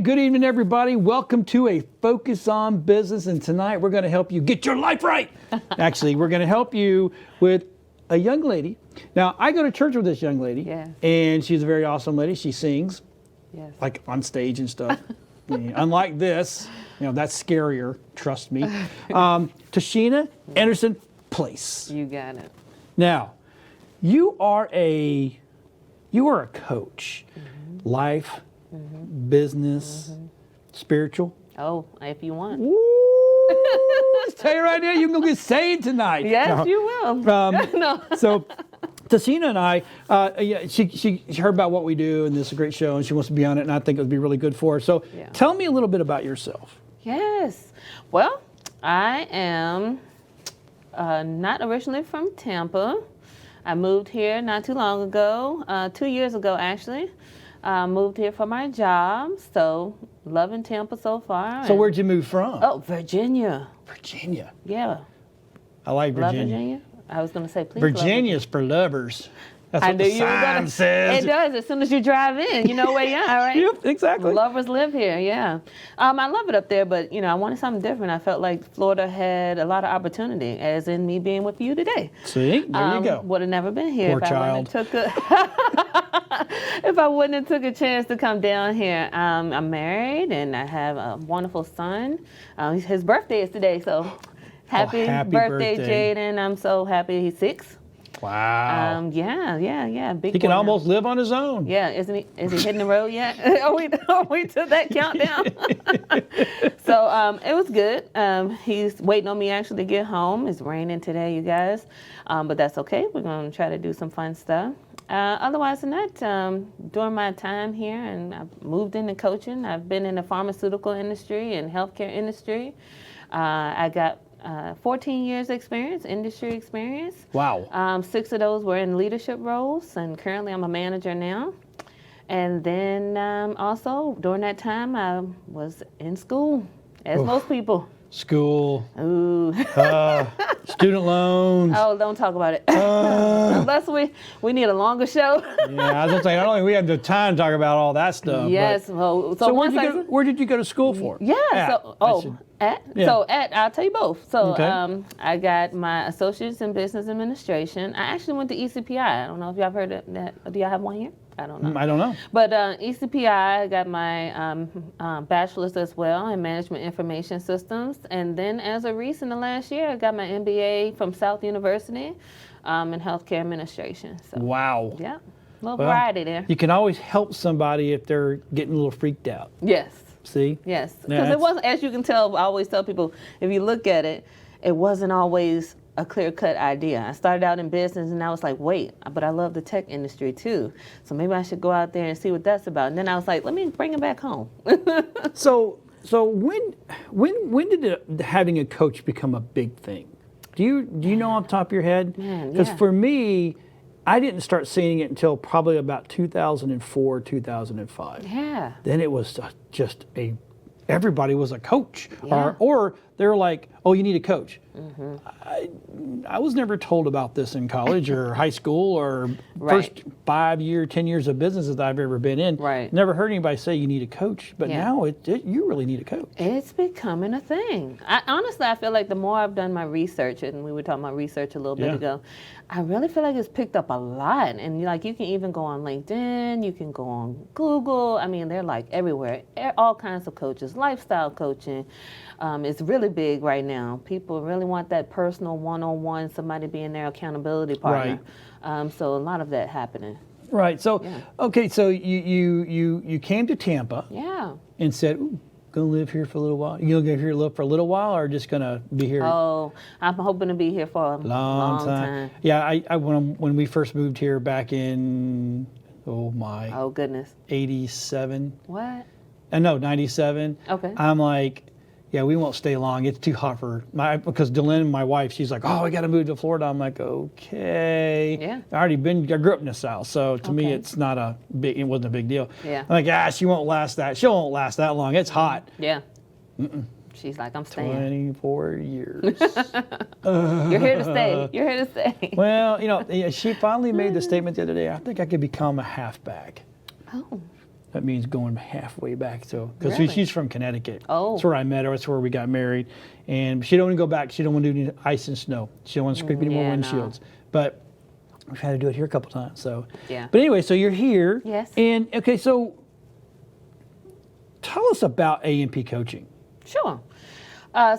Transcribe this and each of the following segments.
good evening, everybody. Welcome to A Focus on Business, and tonight we're going to help you get your life right. Actually, we're going to help you with a young lady. Now, I go to church with this young lady, and she's a very awesome lady. She sings, like on stage and stuff. I mean, unlike this, that's scarier, trust me. Tashena Anderson-Place. You got it. Now, you are a coach, life, business, spiritual. Oh, if you want. Let's tell you right now, you can go get saved tonight. Yes, you will. No. So, Tashena and I, she heard about what we do, and this is a great show, and she wants to be on it, and I think it would be really good for her. So, tell me a little bit about yourself. Yes. Well, I am not originally from Tampa. I moved here not too long ago, 2 years ago actually. Moved here for my job, so loving Tampa so far. So where'd you move from? Oh, Virginia. Virginia. Yeah. I like Virginia. Love Virginia? I was going to say, please. Virginia's for lovers. That's what the sign says. It does. As soon as you drive in, you know where you are, right? Yep, exactly. Lovers live here, yeah. I love it up there, but, I wanted something different. I felt like Florida had a lot of opportunity, as in me being with you today. See? There you go. Would have never been here Poor child. If I wouldn't have took a chance to come down here. I'm married, and I have a wonderful son. His birthday is today, so happy birthday, Jaden. I'm so happy he's 6. Wow. Yeah. Big he can almost live on his own. Yeah, isn't he? Is he hitting the road yet? Are we to that countdown? So it was good. He's waiting on me actually to get home. It's raining today, you guys, but that's okay. We're gonna try to do some fun stuff. Otherwise than that, during my time here, and I've moved into coaching. I've been in the pharmaceutical industry and healthcare industry. I got 14 years experience, industry experience. Wow. 6 of those were in leadership roles, and currently I'm a manager now. And then also during that time I was in school, as most people. School. Ooh. Student loans. Oh, don't talk about it. Unless we need a longer show. Yeah, I was gonna say, I don't think we have the time to talk about all that stuff. Yes. Well, so where did you go to school for? Yeah. I'll tell you both. So I got my associates in business administration. I actually went to ECPI. I don't know if y'all have heard of that. Do y'all have one here? I don't know. I don't know. But ECPI, I got my bachelor's as well in management information systems. And then as of recent, the last year, I got my MBA from South University in healthcare administration. So, wow. Yeah, a little variety there. You can always help somebody if they're getting a little freaked out. Yes. See? Yes. Because it wasn't, as you can tell, I always tell people, if you look at it, it wasn't always a clear-cut idea. I started out in business, and I was like, wait, but I love the tech industry too. So maybe I should go out there and see what that's about. And then I was like, let me bring it back home. So when did having a coach become a big thing? Do you know off the top of your head? Because for me, I didn't start seeing it until probably about 2004, 2005. Yeah. Then it was just everybody was a coach, or they were like, oh, you need a coach. I was never told about this in college or high school or first 5 year, 10 years of businesses that I've ever been in. Right. Never heard anybody say you need a coach, but now you really need a coach. It's becoming a thing. Honestly, I feel like the more I've done my research, and we were talking about research a little bit ago, I really feel like it's picked up a lot. And you can even go on LinkedIn, you can go on Google. I mean, they're like everywhere. All kinds of coaches, lifestyle coaching. It's really big right now. People really want that personal one-on-one, somebody being their accountability partner. So a lot of that happening. Right. So okay. So you came to Tampa. Yeah. And said, ooh, gonna live here for a little while. You gonna live here for a little while, or just gonna be here? Oh, I'm hoping to be here for a long time. Yeah. I when we first moved here back in oh goodness, 87. What? No, 97. Okay. I'm like, yeah, we won't stay long. It's too hot because Dylan, my wife, she's like, oh, we got to move to Florida. I'm like, okay. Yeah. I grew up in the South, so to me, it wasn't a big deal. Yeah. I'm like, she won't last that long. It's hot. Yeah. She's like, I'm staying. 24 years. You're here to stay. You're here to stay. Well, she finally made the statement the other day, I think I could become a halfback. Oh. That means going halfway back. So, because Really? she's from Connecticut. Oh. That's where I met her. That's where we got married. And she don't want to go back. She don't want to do any ice and snow. She don't want to scrape any more Yeah, no. windshields. But we've had to do it here a couple times. So, Yeah. But anyway, so you're here. Yes. And okay, so tell us about A&P Coaching. Sure.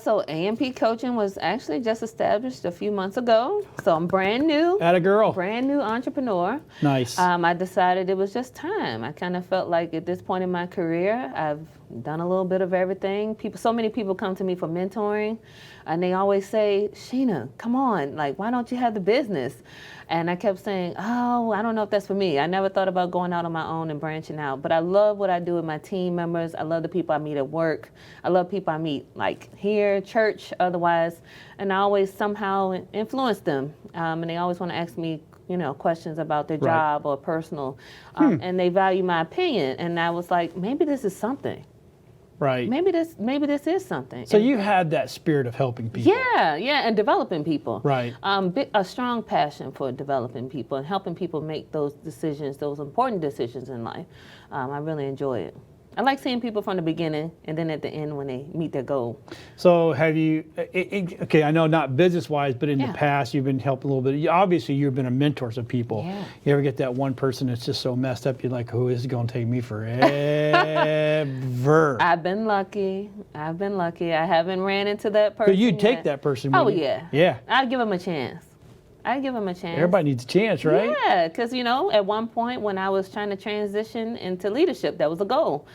So A&P Coaching was actually just established a few months ago. So I'm brand new. Atta girl. Brand new entrepreneur. Nice. I decided it was just time. I kind of felt like at this point in my career, I've done a little bit of everything. So many people come to me for mentoring, and they always say, Sheena, come on, like, why don't you have the business? And I kept saying, oh, I don't know if that's for me. I never thought about going out on my own and branching out. But I love what I do with my team members. I love the people I meet at work. I love people I meet like here, church, otherwise. And I always somehow influence them. And they always want to ask me, questions about their job or personal. And they value my opinion. And I was like, maybe this is something. Right. Maybe this is something. So you had that spirit of helping people. Yeah, and developing people. Right. A strong passion for developing people and helping people make those decisions, those important decisions in life. I really enjoy it. I like seeing people from the beginning and then at the end when they meet their goal. So have you, okay, I know not business-wise, but in the past you've been helping a little bit. Obviously you've been a mentor to people. Yeah. You ever get that one person that's just so messed up, you're like, oh, this is going to take me forever. I've been lucky. I haven't ran into that person. But you'd take yet. that person, Oh, wouldn't you? yeah. Yeah. I'd give them a chance. Everybody needs a chance, right? Yeah, because, at one point when I was trying to transition into leadership, that was a goal.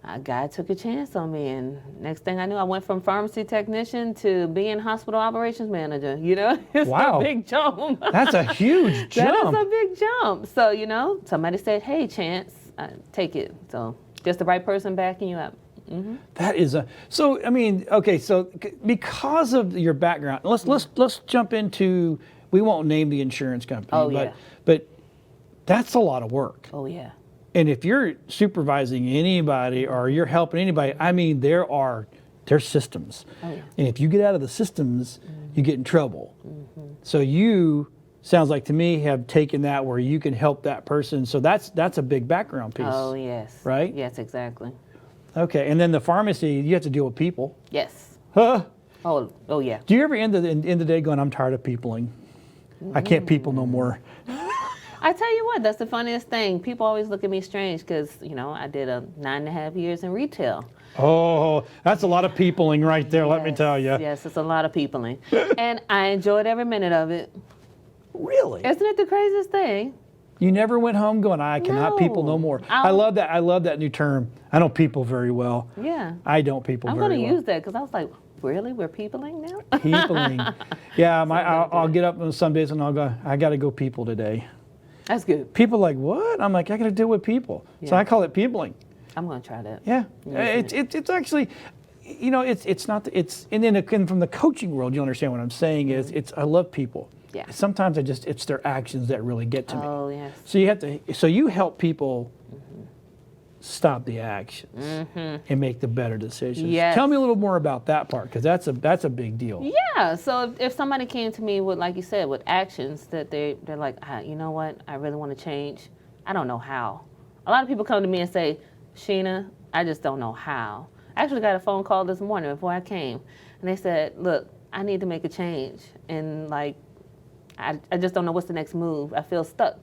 A guy took a chance on me, and next thing I knew, I went from pharmacy technician to being hospital operations manager. It's a big jump. That's a huge jump. That is a big jump. So, somebody said, hey, Chance, take it. So just the right person backing you up. Mm-hmm. That is so because of your background, let's jump into, we won't name the insurance company, but that's a lot of work. Oh, yeah. And if you're supervising anybody or you're helping anybody, I mean, there's systems. Oh, yeah. And if you get out of the systems, you get in trouble. Mm-hmm. So you, sounds like to me, have taken that where you can help that person. So that's a big background piece. Oh, yes. Right? Yes, exactly. Okay. And then the pharmacy, you have to deal with people. Yes. Huh? Oh, yeah. Do you ever end the day going, I'm tired of peopling? I can't people no more. I tell you what, that's the funniest thing. People always look at me strange because, I did 9.5 years in retail. Oh, that's a lot of peopling right there, let me tell you. Yes, it's a lot of peopling. And I enjoyed every minute of it. Really? Isn't it the craziest thing? You never went home going, I cannot people no more. I love that. I love that new term. I don't people very well. Yeah. I don't people very well. I'm going to use that because I was like, really? We're peopling now? Peopling. Yeah, I'll get up on some days and I'll go, I got to go people today. That's good. People are like, what? I'm like, I got to deal with people. Yeah. So I call it peopling. I'm going to try that. Yeah. It's actually, it's not, and then from the coaching world, you understand what I'm saying is, I love people. Yeah. Sometimes it's their actions that really get to me. Oh, yes. So you help people stop the actions and make the better decisions. Yes. Tell me a little more about that part, because that's a big deal. Yeah. So if somebody came to me with, like you said, with actions that they're like, you know what, I really want to change. I don't know how. A lot of people come to me and say, Sheena, I just don't know how. I actually got a phone call this morning before I came, and they said, look, I need to make a change, and I just don't know what's the next move. I feel stuck.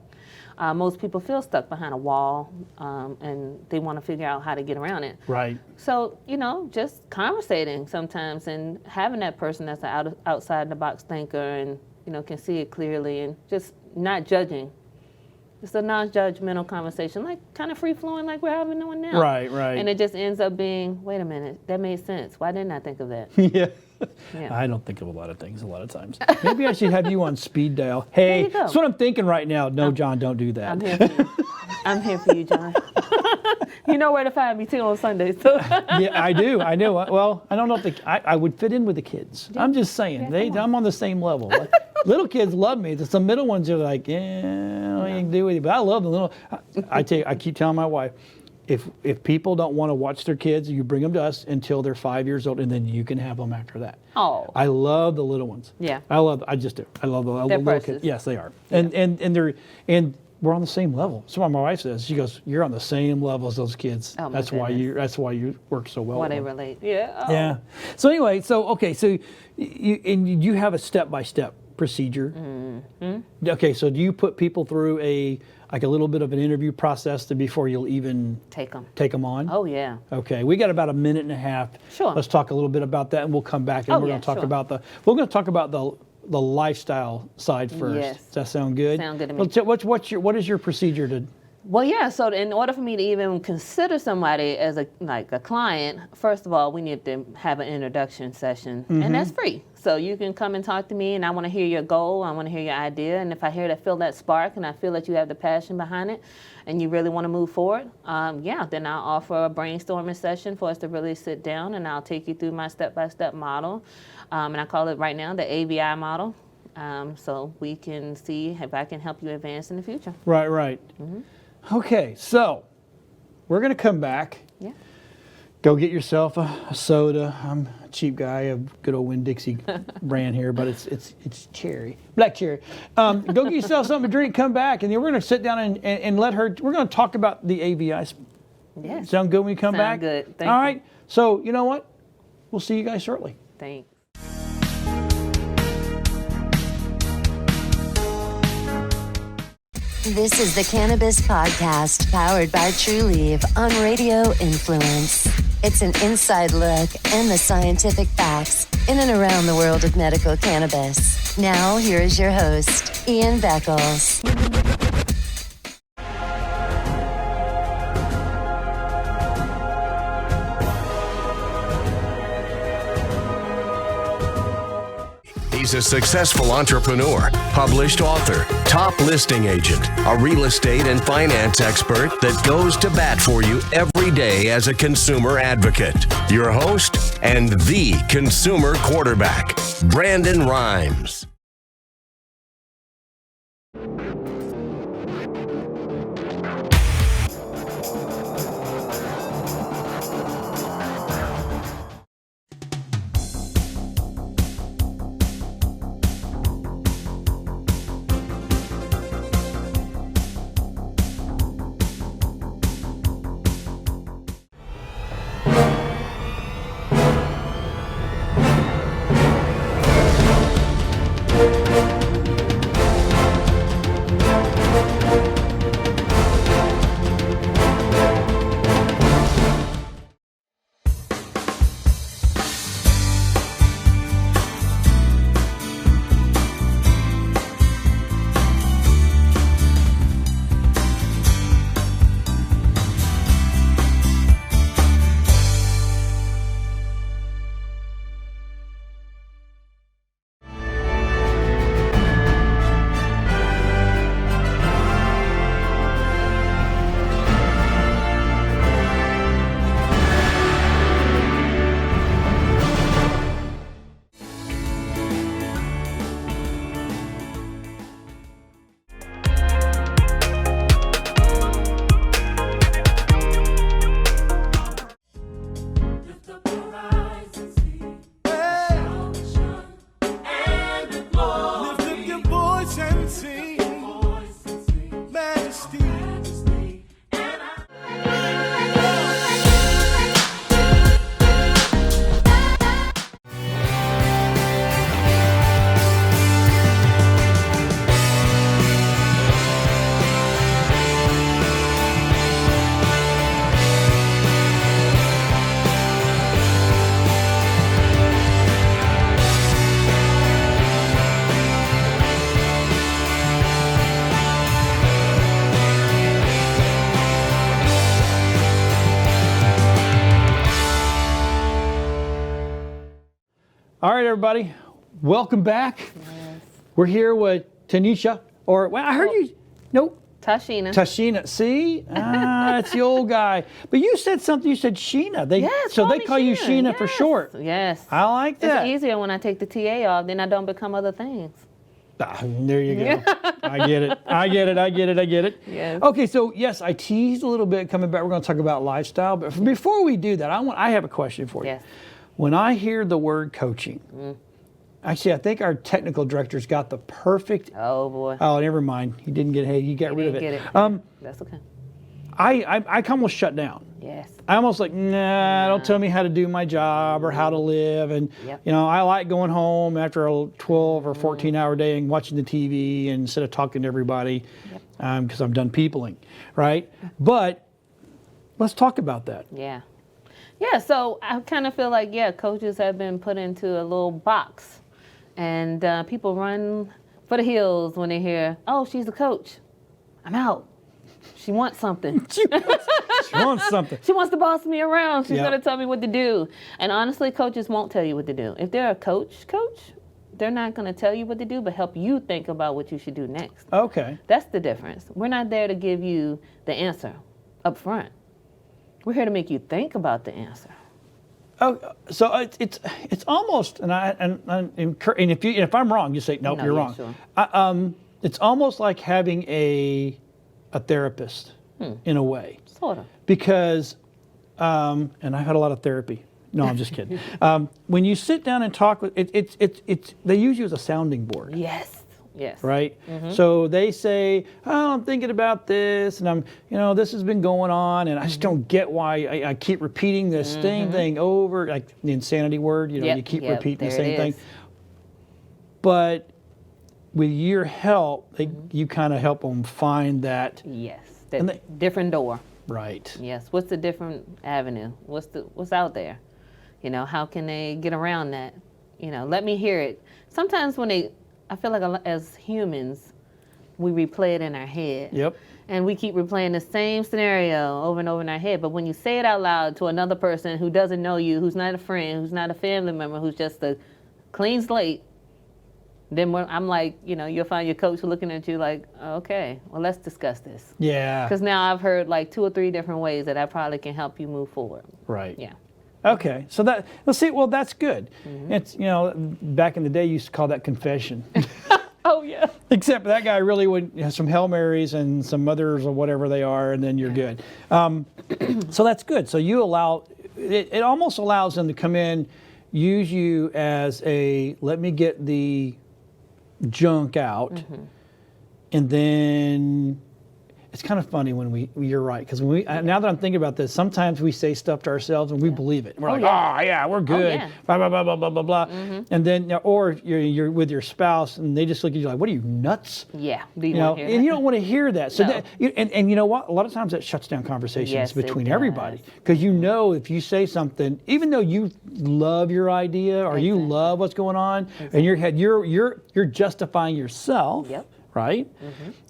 Most people feel stuck behind a wall, and they want to figure out how to get around it. Right. So, just conversating sometimes and having that person that's an outside the box thinker and, can see it clearly and just not judging. It's a non-judgmental conversation, like kind of free-flowing like we're having one now. Right. And it just ends up being, wait a minute, that made sense. Why didn't I think of that? Yeah. I don't think of a lot of things a lot of times. Maybe I should have you on speed dial. Hey, that's what I'm thinking right now. No, John, don't do that. I'm here for you. I'm here for you, John. You know where to find me too on Sundays. So. Yeah, I do. Well, I don't know if I would fit in with the kids. Yeah. I'm just saying. Yeah, I'm on the same level. Little kids love me. Some middle ones are like, yeah, I can do with you. But I love the little. I keep telling my wife, if people don't want to watch their kids, you bring them to us until they're 5 years old, and then you can have them after that. Oh. I love the little ones. Yeah. I just do. I love the little kids. Yes, they are. Yeah. And we're on the same level. That's what my wife says. She goes, "You're on the same level as those kids. Oh, my that's why goodness. you work so well." Why with they them." relate. Yeah. Oh. Yeah. So anyway, so you have a step-by-step procedure. Mm-hmm. Okay, so do you put people through a little bit of an interview process before you'll even take them on? Oh yeah. Okay, we got about a minute and a half. Sure. Let's talk a little bit about that, and we'll come back and we're going to talk about the lifestyle side first. Yes. Does that sound good? Sound good to me. What is your procedure to? Well, yeah. So in order for me to even consider somebody as a client, first of all, we need to have an introduction session, and that's free. So you can come and talk to me, and I want to hear your goal. I want to hear your idea, and if I feel that spark, and I feel that you have the passion behind it, and you really want to move forward, then I'll offer a brainstorming session for us to really sit down, and I'll take you through my step-by-step model, and I call it right now the ABI model. So we can see if I can help you advance in the future. Right. Mm-hmm. Okay, so we're going to come back. Yeah. Go get yourself a soda. I'm a cheap guy, a good old Winn-Dixie brand here, but it's cherry, black cherry. Go get yourself something to drink, come back, and then we're going to sit down and let her, we're going to talk about the ABI. Yes. Sound good when you come back? Sound good. Thank All you. right, so you know what? We'll see you guys shortly. Thanks. This is the Cannabis Podcast, powered by TrueLeaf on Radio Influence. It's an inside look and the scientific facts in and around the world of medical cannabis. Now, here is your host, Ian Beckles. He's a successful entrepreneur, published author, top listing agent, a real estate and finance expert that goes to bat for you every day as a consumer advocate. Your host and the consumer quarterback, Brandon Rhymes. All right, everybody, welcome back. Yes. We're here with Tanisha, I heard you, nope. Tashena. See? It's the old guy. But you said something, you said Sheena. So they call you Sheena for short. Yes. I like that. It's easier when I take the TA off, then I don't become other things. There you go. I get it. Yes. Okay, so yes, I teased a little bit coming back. We're going to talk about lifestyle. But before we do that, I have a question for you. Yes. When I hear the word coaching, Actually, I think our technical director's got the perfect. Oh boy. Oh, never mind. He didn't get. Hey, he got rid of it. Get it. That's okay. I almost shut down. Yes. I almost like, nah, don't tell me how to do my job or how to live. And, you know, I like going home after a 12 or 14-hour day and watching the TV instead of talking to everybody because I'm done peopling, right? But let's talk about that. Yeah. Yeah, so I kind of feel like, coaches have been put into a little box. And people run for the hills when they hear, oh, she's a coach. I'm out. She wants something. She wants something. She wants to boss me around. She's going to tell me what to do. And honestly, coaches won't tell you what to do. If they're a coach, they're not going to tell you what to do, but help you think about what you should do next. Okay. That's the difference. We're not there to give you the answer up front. We're here to make you think about the answer. Oh, so it's almost, and if I'm wrong, you say nope, you're wrong. Sure. It's almost like having a therapist in a way. Sort of. Because, and I've had a lot of therapy. No, I'm just kidding. When you sit down and talk with, they use you as a sounding board. Yes. Yes. Right? So they say, oh, I'm thinking about this, and this has been going on, and I just don't get why I keep repeating this same thing over, like the insanity word, you keep repeating the same thing. But with your help, you kind of help them find that. Yes, different door. Right. Yes. What's the different avenue? What's out there? How can they get around that? Let me hear it. Sometimes I feel like as humans, we replay it in our head. Yep. And we keep replaying the same scenario over and over in our head. But when you say it out loud to another person who doesn't know you, who's not a friend, who's not a family member, who's just a clean slate, then I'm like, you'll find your coach looking at you like, okay, well, let's discuss this. Yeah. Because now I've heard like 2 or 3 different ways that I probably can help you move forward. Right. Yeah. Okay, so let's see. Well, that's good. It's back in the day, you used to call that confession. Oh yeah. Except that guy really would have some Hail Marys and some mothers or whatever they are, and then you're good. So that's good. So you allow it almost allows them to come in, use you as let me get the junk out, and then. It's kind of funny when you're right, because now that I'm thinking about this, sometimes we say stuff to ourselves and we believe it. We're we're good, blah, blah, blah, blah, blah, blah, blah. And then, or you're with your spouse and they just look at you like, what are you, nuts? Yeah. Do you want to hear that? And you don't want to hear that. So No. and you know what? A lot of times that shuts down conversations Yes, between it does. everybody. Because if you say something, even though you love your idea or you love what's going on, in your head, you're justifying yourself. Yep. Right?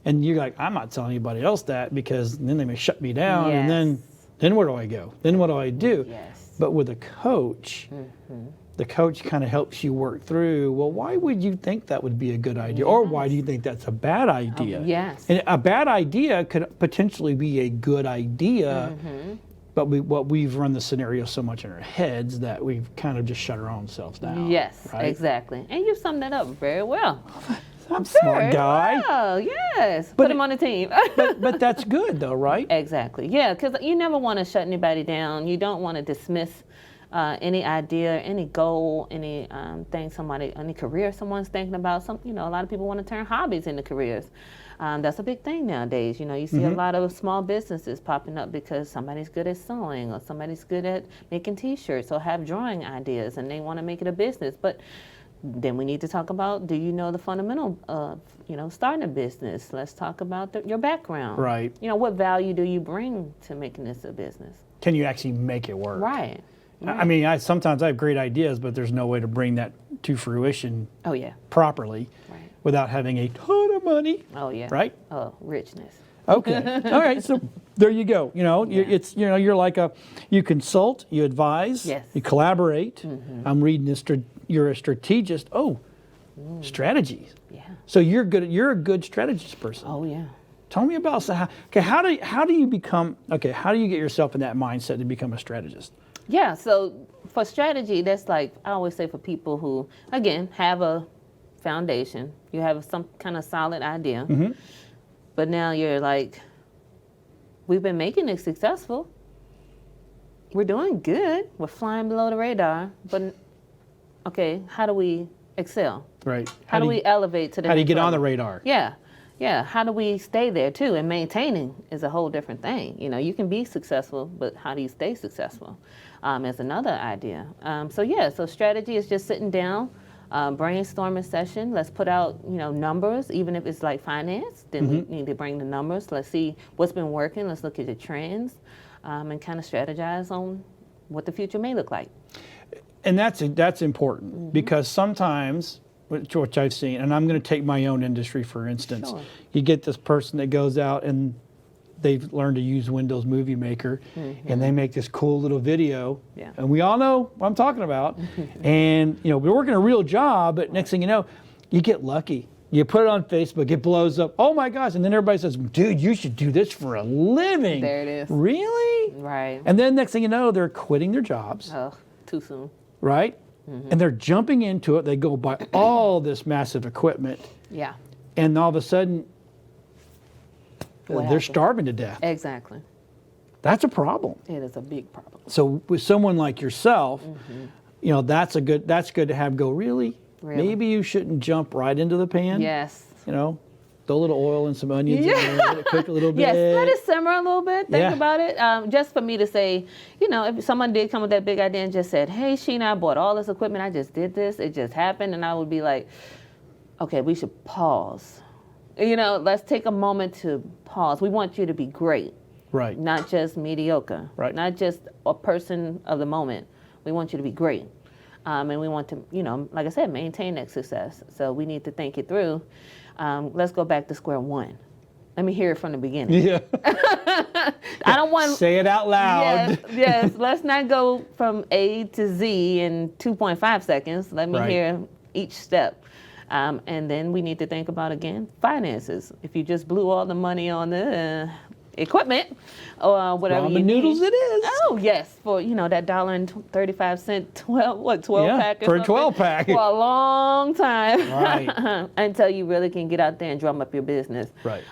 And you're like, I'm not telling anybody else that because then they may shut me down. And then where do I go? Then what do I do? Yes. But with a coach, the coach kind of helps you work through, well, why would you think that would be a good idea? Or why do you think that's a bad idea? Yes. And a bad idea could potentially be a good idea, but we've run the scenario so much in our heads that we've kind of just shut our own selves down. Yes, right? exactly. And you summed that up very well. I'm a smart guy. Oh, yes. Put him on the team. but that's good, though, right? Exactly. Yeah, because you never want to shut anybody down. You don't want to dismiss any idea, any goal, any any career someone's thinking about. A lot of people want to turn hobbies into careers. That's a big thing nowadays. You see a lot of small businesses popping up because somebody's good at sewing or somebody's good at making T-shirts or have drawing ideas and they want to make it a business. But then we need to talk about, do you know the fundamental of, starting a business? Let's talk about your background. Right. What value do you bring to making this a business? Can you actually make it work? Right. I mean, sometimes I have great ideas, but there's no way to bring that to fruition properly without having a ton of money. Oh, yeah. Right? Oh, richness. Okay. All right. So there you go. You're like you consult, you advise, you collaborate. I'm reading this. You're a strategist. Oh, strategies. Yeah. So you're a good strategist person. Oh yeah. Tell me about how do you get yourself in that mindset to become a strategist? Yeah. So for strategy, that's like I always say for people who again have a foundation, you have some kind of solid idea, but now you're like, we've been making it successful. We're doing good. We're flying below the radar, but okay, how do we excel? Right. How do we elevate to the How do you next get on the level? radar? Yeah. Yeah. How do we stay there too? And maintaining is a whole different thing. You know, you can be successful, but how do you stay successful? Is another idea. So strategy is just sitting down, brainstorming session. Let's put out, numbers, even if it's like finance, then we need to bring the numbers. Let's see what's been working. Let's look at the trends and kind of strategize on what the future may look like. And that's important because sometimes, which I've seen, and I'm going to take my own industry for instance, Sure. you get this person that goes out and they've learned to use Windows Movie Maker and they make this cool little video. Yeah. And we all know what I'm talking about. And, we're working a real job, but next thing you know, you get lucky. You put it on Facebook, it blows up. Oh my gosh. And then everybody says, dude, you should do this for a living. There it is. Really? Right. And then next thing you know, they're quitting their jobs. Oh, too soon. Right? And they're jumping into it. They go buy all this massive equipment. Yeah. And all of a sudden, What they're happened? starving to death. Exactly. That's a problem. It is a big problem. So with someone like yourself, that's good to have go, really? Maybe you shouldn't jump right into the pan. Yes. Throw a little oil and some onions in there, let it cook a little bit. Yes, let it simmer a little bit. Think Yeah. about it. Just for me to say, if someone did come with that big idea and just said, hey, Sheena, I bought all this equipment. I just did this. It just happened. And I would be like, okay, we should pause. Let's take a moment to pause. We want you to be great. Right. Not just mediocre. Right. Not just a person of the moment. We want you to be great. And we want to, like I said, maintain that success. So we need to think it through. Let's go back to square one. Let me hear it from the beginning. Yeah. I don't want Say it out loud. Yes. Let's not go from A to Z in 2.5 seconds. Let me Right. hear each step. And then we need to think about, again, finances. If you just blew all the money on the equipment or whatever Ramen you noodles need. it is. Oh, yes. For, that $1.35, 12 pack or for a something? 12 pack. For a long time. Right. Until you really can get out there and drum up your business. Right.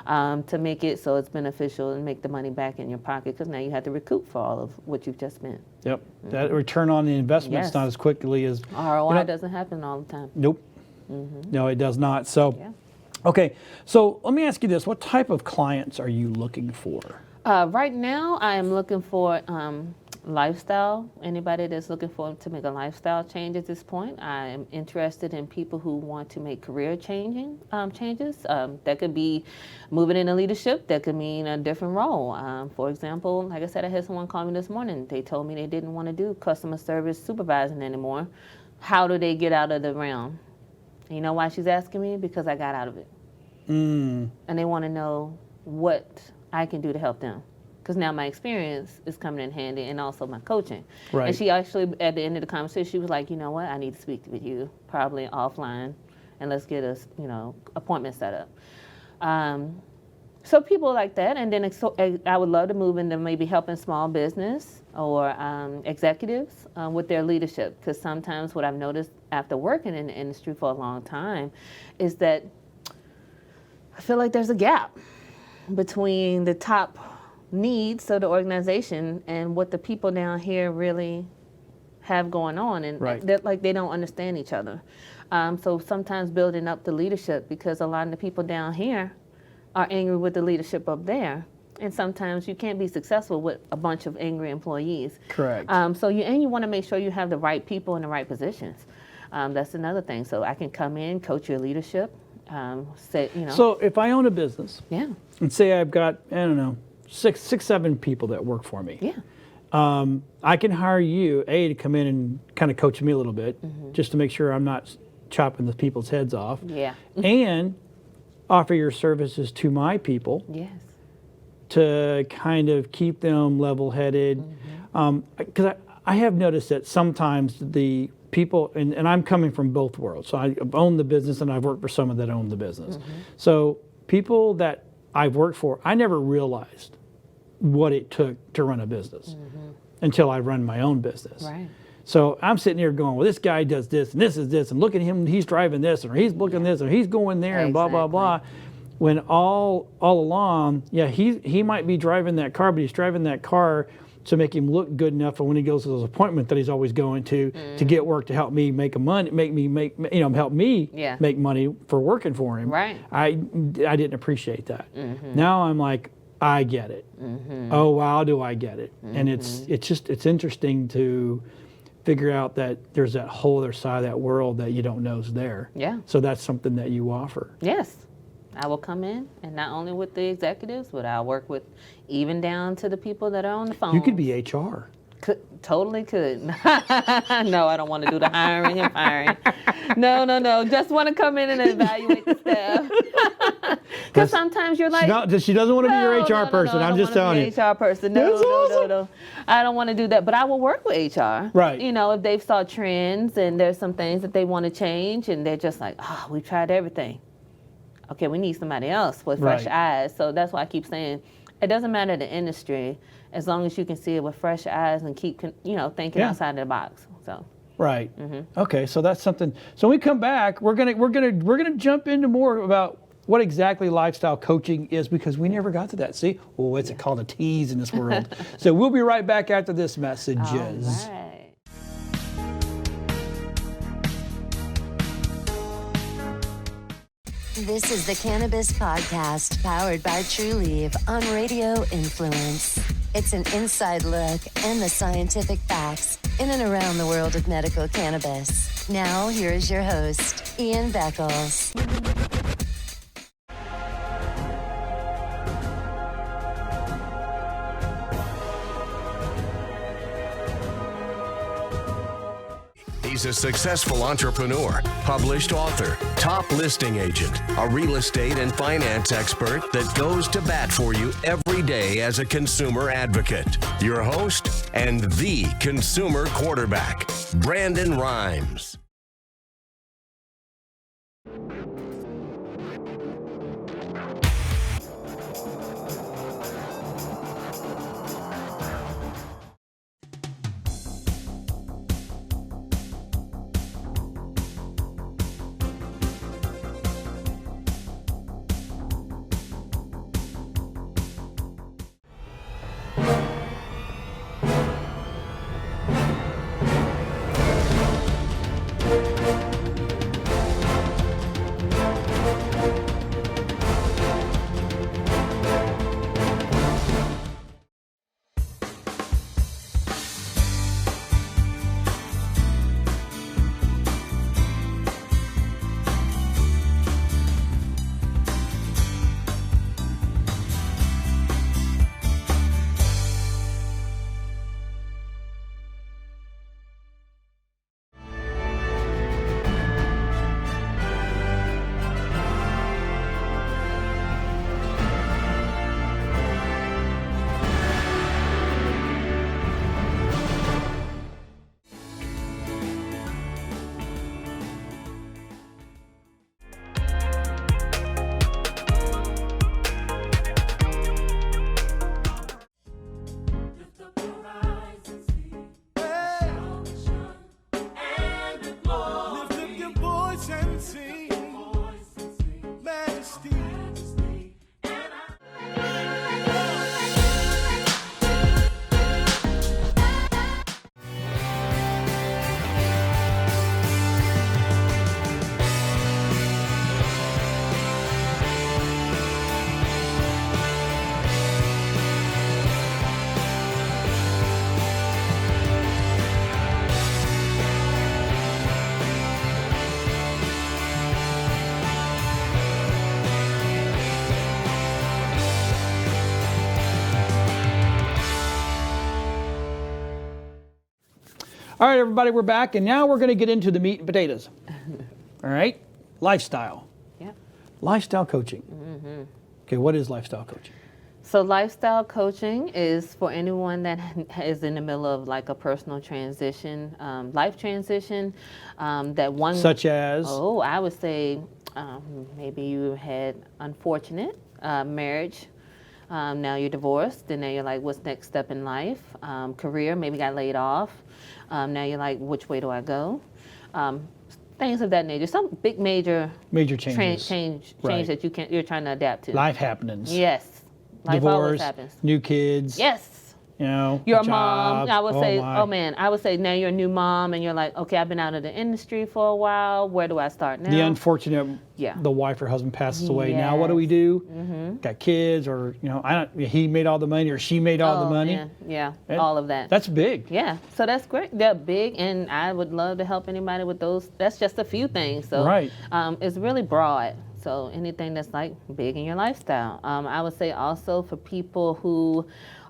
To make it so it's beneficial and make the money back in your pocket, because now you have to recoup for all of what you've just spent. Yep. That return on the investment's Yes. not as quickly as ROI doesn't happen all the time. Nope. No, it does not. So, Yeah. okay. So let me ask you this: what type of clients are you looking for? Right now, I am looking for lifestyle. Anybody that's looking to make a lifestyle change at this point. I am interested in people who want to make career changes. That could be moving into leadership. That could mean a different role. For example, like I said, I had someone call me this morning. They told me they didn't want to do customer service supervising anymore. How do they get out of the realm? You know why she's asking me? Because I got out of it. And they want to know what I can do to help them. Because now my experience is coming in handy, and also my coaching. Right. And she actually, at the end of the conversation, she was like, you know what, I need to speak with you, probably offline, and let's get a appointment set up. So people like that, and then I would love to move into maybe helping small business or executives with their leadership. Because sometimes what I've noticed after working in the industry for a long time is that I feel like there's a gap between the top needs of the organization and what the people down here really have going on, and Right. they don't understand each other. So sometimes building up the leadership, because a lot of the people down here are angry with the leadership up there, and sometimes you can't be successful with a bunch of angry employees. Correct. So you want to make sure you have the right people in the right positions. That's another thing. So I can come in, coach your leadership. So if I own a business, Yeah. and say I've got, I don't know, six, 7 people that work for me. Yeah. I can hire you, to come in and kind of coach me a little bit, just to make sure I'm not chopping the people's heads off. Yeah. And offer your services to my people Yes. to kind of keep them level-headed. Because I have noticed that sometimes the people, and I'm coming from both worlds, so I've owned the business and I've worked for someone that owned the business. So people that I've worked for, I never realized what it took to run a business until I run my own business. Right. So I'm sitting here going, well, this guy does this, and this is this, and look at him, he's driving this, or he's looking this, or he's going there, and blah, blah, blah. When all along, he might be driving that car, but he's driving that car to make him look good enough for when he goes to those appointments that he's always going to get work to help me make money, help me make money for working for him. Right. I didn't appreciate that. Now I'm like, I get it. Oh wow, do I get it? And it's interesting to figure out that there's that whole other side of that world that you don't know is there. Yeah. So that's something that you offer. Yes. I will come in, and not only with the executives, but I'll work with even down to the people that are on the phone. You could be HR. Totally could. No, I don't want to do the hiring and firing. No. Just want to come in and evaluate the staff. Because sometimes you're like... She doesn't want to be your HR person. I'm just telling you. HR person. No. I don't want to do that. But I will work with HR. Right. You know, if they've saw trends and there's some things that they want to change, and they're just like, we tried everything. Okay, we need somebody else with fresh eyes. So that's why I keep saying it doesn't matter the industry as long as you can see it with fresh eyes and keep thinking outside of the box. So right. Okay, so that's something. So when we come back, we're gonna jump into more about what exactly lifestyle coaching is, because we never got to that. See, what's it called, a tease in this world. So we'll be right back after this messages. All right. This is the Cannabis Podcast, powered by TrueLeaf on Radio Influence. It's an inside look and the scientific facts in and around the world of medical cannabis. Now, here is your host, Ian Beckles. He's a successful entrepreneur, published author, top listing agent, a real estate and finance expert that goes to bat for you every day as a consumer advocate. Your host and the consumer quarterback, Brandon Rhymes. All right, everybody, we're back, and now we're going to get into the meat and potatoes. All right, lifestyle. Yeah. Lifestyle coaching. Okay, what is lifestyle coaching? So lifestyle coaching is for anyone that is in the middle of like a personal transition, life transition, that one. Such as? Oh, I would say maybe you had unfortunate marriage. Now you're divorced, and now you're like, what's next step in life? Career, maybe got laid off. Now you're like, which way do I go? Things of that nature. Some big major changes. Change Right. that you're trying to adapt to. Life happenings. Yes. Life always Divorce, happens. new kids. Yes. You know, your jobs. mom, I would say, my. oh man, I would say now you're a new mom and you're like, okay, I've been out of the industry for a while. Where do I start now? The unfortunate, Yeah. the wife or husband passes away. Now what do we do? Got kids, or he made all the money or she made all the money. Man. Yeah, all of that. That's big. Yeah, so that's great. They're big, and I would love to help anybody with those. That's just a few things. So Right. It's really broad. So anything that's like big in your lifestyle. I would say also for people who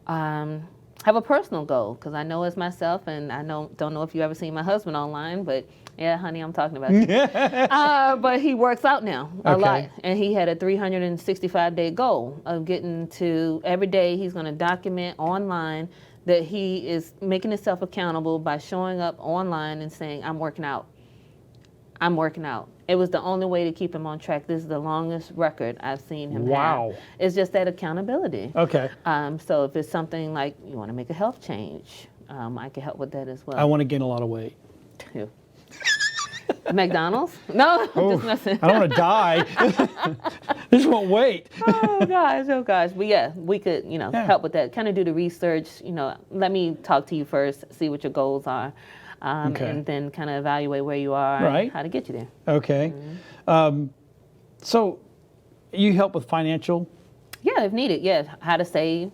have a personal goal, because I know it's myself, and I don't know if you ever seen my husband online, but yeah, honey, I'm talking about you. But he works out now a lot, and he had a 365-day goal of getting to every day. He's going to document online that he is making himself accountable by showing up online and saying, I'm working out. I'm working out. It was the only way to keep him on track. This is the longest record I've seen him Wow. have. It's just that accountability. Okay. So if it's something like you want to make a health change, I can help with that as well. I want to gain a lot of weight. Too. McDonald's? No, just messing. I don't want to die. I just won't wait. Oh gosh. But yeah, we could, help with that. Kind of do the research. Let me talk to you first, see what your goals are. And then kind of evaluate where you are and how to get you there. Okay. So you help with financial? Yeah, if needed. Yeah, how to save.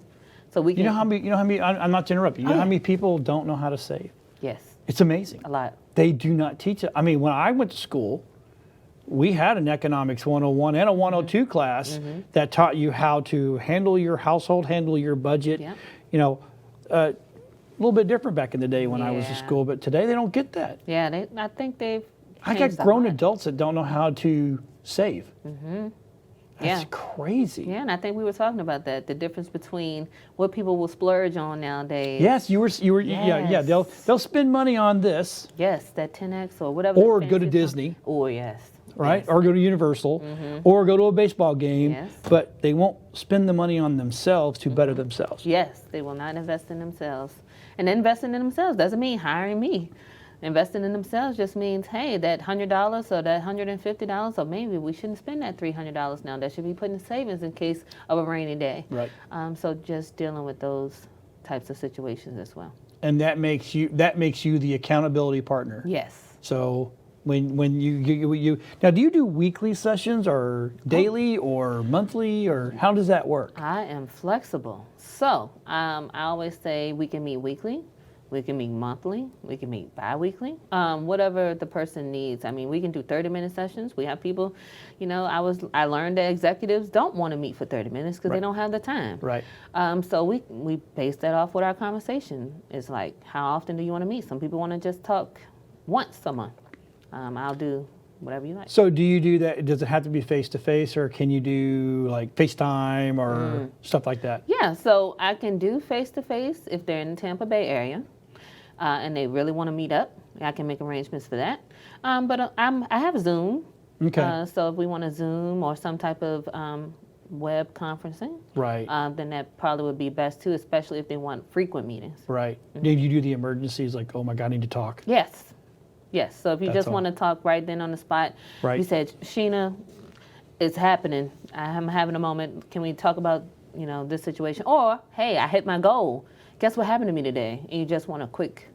So we can. You know how many, I'm not to interrupt you. You know how many people don't know how to save? Yes. It's amazing. A lot. They do not teach it. I mean, when I went to school, we had an economics 101 and a 102 class that taught you how to handle your household, handle your budget. Yeah. A little bit different back in the day when I was in school, but today they don't get that. Yeah, I think they've. I got grown adults that don't know how to save. That's crazy. Yeah, and I think we were talking about that, the difference between what people will splurge on nowadays. Yes, you were. Yeah. They'll spend money on this. Yes, that 10X or whatever. Or go to Disney. Or yes. Right, or go to Universal, or go to a baseball game. Yes. But they won't spend the money on themselves to better themselves. Yes, they will not invest in themselves. And investing in themselves doesn't mean hiring me. Investing in themselves just means, hey, that $100 or that $150, or maybe we shouldn't spend that $300 now. That should be put in savings in case of a rainy day. Right. So just dealing with those types of situations as well. And that makes you the accountability partner. Yes. So when you now, do you do weekly sessions or daily or monthly, or how does that work? I am flexible. So I always say we can meet weekly. We can meet monthly. We can meet bi-weekly. Whatever the person needs. I mean, we can do 30-minute sessions. We have people, I learned that executives don't want to meet for 30 minutes because they don't have the time. Right. So we base that off what our conversation is like. How often do you want to meet? Some people want to just talk once a month. I'll do whatever you like. So do you do that? Does it have to be face-to-face, or can you do like FaceTime or stuff like that? Yeah, so I can do face-to-face if they're in the Tampa Bay area. And they really want to meet up, I can make arrangements for that. But I have Zoom. Okay. So if we want to Zoom or some type of web conferencing, Right. Then that probably would be best too, especially if they want frequent meetings. Right. Did you do the emergencies like, oh my God, I need to talk? Yes. So if you That's just want to talk right then on the spot, Right. you said, Sheena, it's happening. I'm having a moment. Can we talk about, this situation? Or, hey, I hit my goal. Guess what happened to me today? And you just want a quick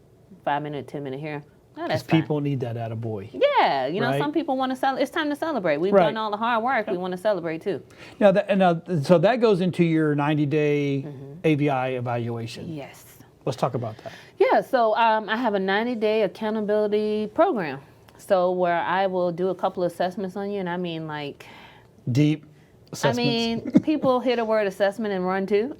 5-minute, 10-minute here. No, that's fine. People need that attaboy. Yeah, Right. some people want to celebrate. It's time to celebrate. We've Right. done all the hard work. We want to celebrate too. Now, so that goes into your 90-day AVI evaluation. Yes. Let's talk about that. Yeah, so I have a 90-day accountability program. So where I will do a couple of assessments on you, and I mean like... Deep assessments. I mean, people hear the word assessment and run too.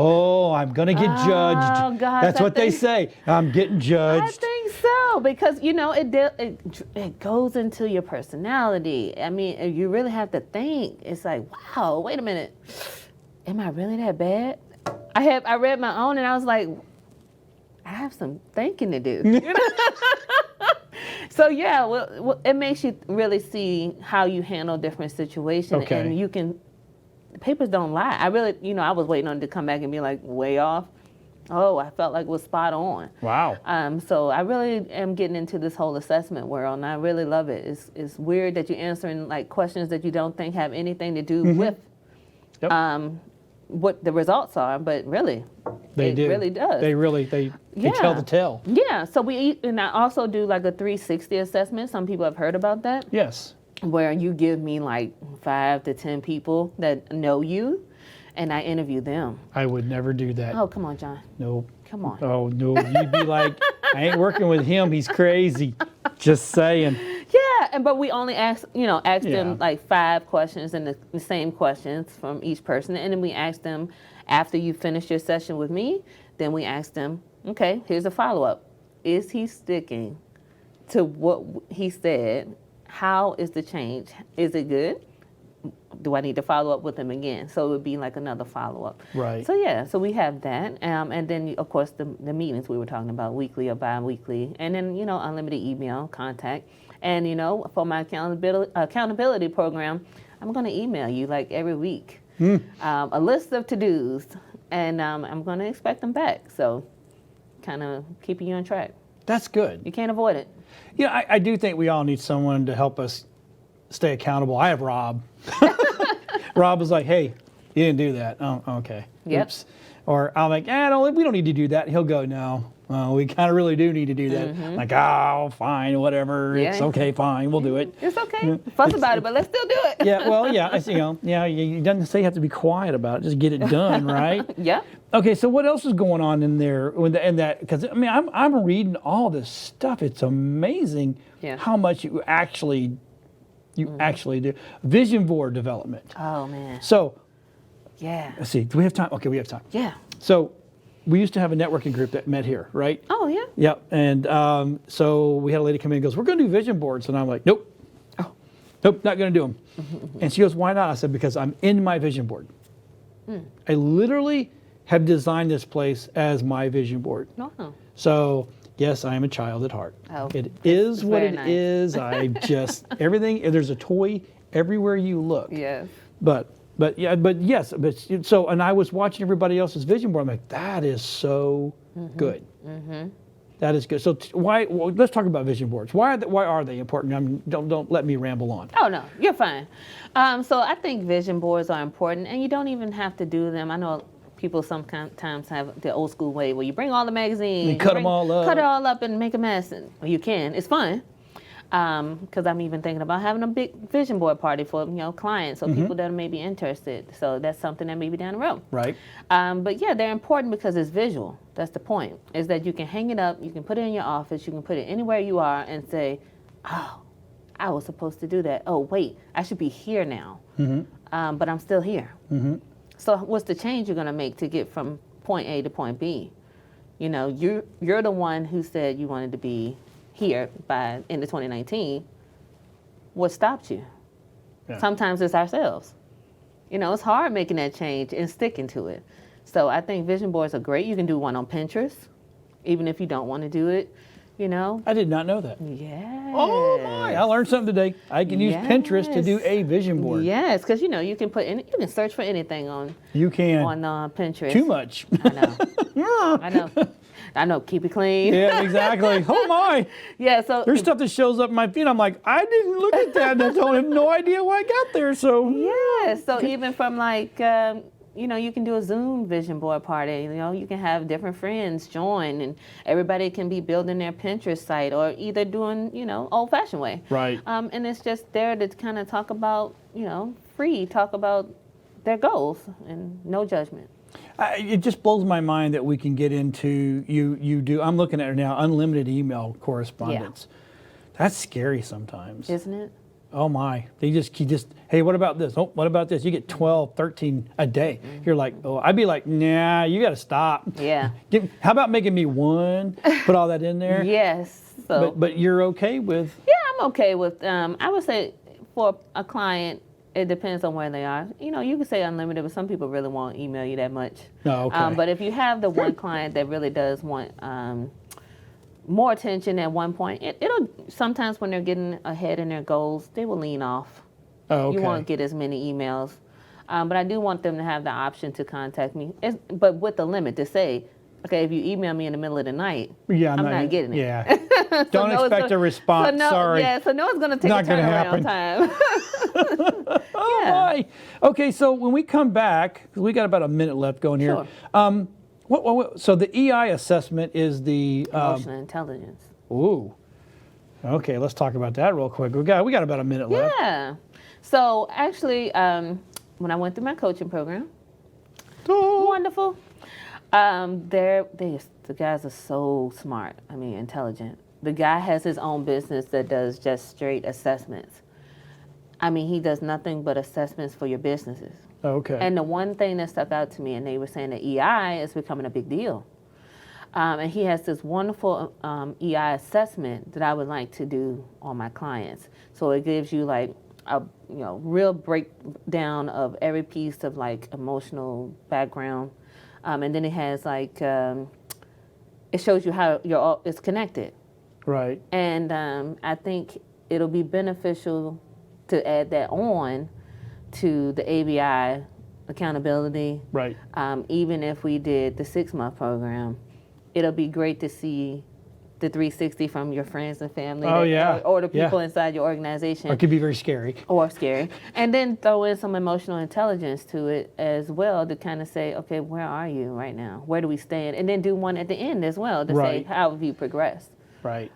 Oh, I'm going to get judged. Oh, gosh. That's what they say. I'm getting judged. I think so, because, it goes into your personality. I mean, you really have to think. It's like, wow, wait a minute. Am I really that bad? I read my own and I was like, I have some thinking to do. So yeah, well, it makes you really see how you handle different situations, Okay. and you can. Papers don't lie. I really, I was waiting on it to come back and be like way off. Oh, I felt like it was spot on. Wow. So I really am getting into this whole assessment world, and I really love it. It's weird that you're answering like questions that you don't think have anything to do with Yep. what the results are, but really, They it do. really does. They tell the tale. Yeah. So and I also do like a 360 assessment. Some people have heard about that. Yes. Where you give me like 5 to 10 people that know you, and I interview them. I would never do that. Oh, come on, John. Nope. Come on. Oh, no. You'd be like, I ain't working with him. He's crazy. Just saying. Yeah, but we only ask Yeah. them like 5 questions and the same questions from each person. And then we ask them, after you finish your session with me, then we ask them, okay, here's a follow-up. Is he sticking to what he said? How is the change? Is it good? Do I need to follow up with him again? So it would be like another follow-up. Right. So yeah, so we have that. And then, of course, the meetings we were talking about, weekly or bi-weekly. And then, unlimited email contact. And, for my accountability program, I'm going to email you like every week a list of to-dos. And I'm going to expect them back. So kind of keeping you on track. That's good. You can't avoid it. Yeah, I do think we all need someone to help us stay accountable. I have Rob. Rob was like, hey, you didn't do that. Oh, okay. Yep. Oops. Or I'm like, we don't need to do that. He'll go, no, we kind of really do need to do that. I'm like, oh, fine, whatever. Yeah. It's okay, fine, we'll do it. It's okay. Fuss about it, but let's still do it. Yeah, well, yeah, you doesn't say you have to be quiet about it. Just get it done, right? Yeah. Okay, so what else is going on in there? Because I'm reading all this stuff. It's amazing how much you actually do. Vision board development. Oh man. So, Yeah. let's see. Do we have time? Okay, we have time. Yeah. So, we used to have a networking group that met here, right? Oh yeah. Yep. And so we had a lady come in and goes, "We're going to do vision boards," and I'm like, "Nope, nope, not going to do them." And she goes, "Why not?" I said, "Because I'm in my vision board. I literally have designed this place as my vision board." Oh. So, yes, I am a child at heart. Oh, It is what very it nice. is. I just, everything, there's a toy everywhere you look. Yes. But so, and I was watching everybody else's vision board. I'm like, that is so good. That is good. So let's talk about vision boards. Why are they important? Don't let me ramble on. Oh no, you're fine. So I think vision boards are important, and you don't even have to do them. I know people sometimes have the old school way where you bring all the magazines, cut them all up. cut it all up, and make a mess. And you can. It's fun. Because I'm even thinking about having a big vision board party for clients or people that may be interested. So that's something that may be down the road. Right. But yeah, they're important because it's visual. That's the point. Is that you can hang it up, you can put it in your office, you can put it anywhere you are, and say, "Oh, I was supposed to do that. Oh wait, I should be here now, but I'm still here." So what's the change you're going to make to get from point A to point B? You're the one who said you wanted to be here by end of 2019. What stopped you? Yeah. Sometimes it's ourselves. It's hard making that change and sticking to it. So I think vision boards are great. You can do one on Pinterest, even if you don't want to do it. I did not know that. Yes. Oh my! I learned something today. I can use Pinterest to do a vision board. Yes, because you can search for anything on Pinterest. Too much. I know. Keep it clean. Yeah, exactly. Oh my! Yeah. So there's stuff that shows up in my feed. I'm like, I didn't look at that. And I don't have no idea why I got there. So yeah. So even from you can do a Zoom vision board party. You can have different friends join, and everybody can be building their Pinterest site or either doing, old-fashioned way. Right. And it's just there to kind of talk about, talk about their goals and no judgment. It just blows my mind that we can get into you do. I'm looking at it now. Unlimited email correspondence. Yeah. That's scary sometimes, isn't it? Oh my! They just hey, what about this? Oh, what about this? You get 12, 13 a day. You're like, oh, I'd be like, nah, you got to stop. Yeah. How about making me one? Put all that in there. Yes. So. But you're okay with? Yeah, I'm okay with. I would say for a client, it depends on where they are. You can say unlimited, but some people really won't email you that much. Oh, okay. But if you have the one client that really does want more attention at one point, it'll sometimes when they're getting ahead in their goals, they will lean off. Oh, okay. You won't get as many emails. But I do want them to have the option to contact me, but with the limit to say, okay, if you email me in the middle of the night, I'm not getting it. Yeah. Don't expect a response. Sorry. Yeah, so no one's going to take a turnaround time. Oh my. Okay, so when we come back, 'cause we got about a minute left going here. Sure. So the EI assessment is the Emotional intelligence. ooh. Okay, let's talk about that real quick. We got about a minute left. Yeah. So actually, when I went through my coaching program, wonderful. The guys are so smart. I mean, intelligent. The guy has his own business that does just straight assessments. I mean, he does nothing but assessments for your businesses. Okay. And the one thing that stuck out to me, and they were saying that EI is becoming a big deal. And he has this wonderful EI assessment that I would like to do on my clients. So it gives you like a real breakdown of every piece of like emotional background, and then it has like it shows you how it's connected. Right. And I think it'll be beneficial to add that on to the ABI accountability. Right. Even if we did the 6-month program, it'll be great to see the 360 from your friends and family. Or the people inside your organization. Or it could be very scary. Or scary. And then throw in some emotional intelligence to it as well to kind of say, okay, where are you right now? Where do we stand? And then do one at the end as well to say, how have you progressed? Right.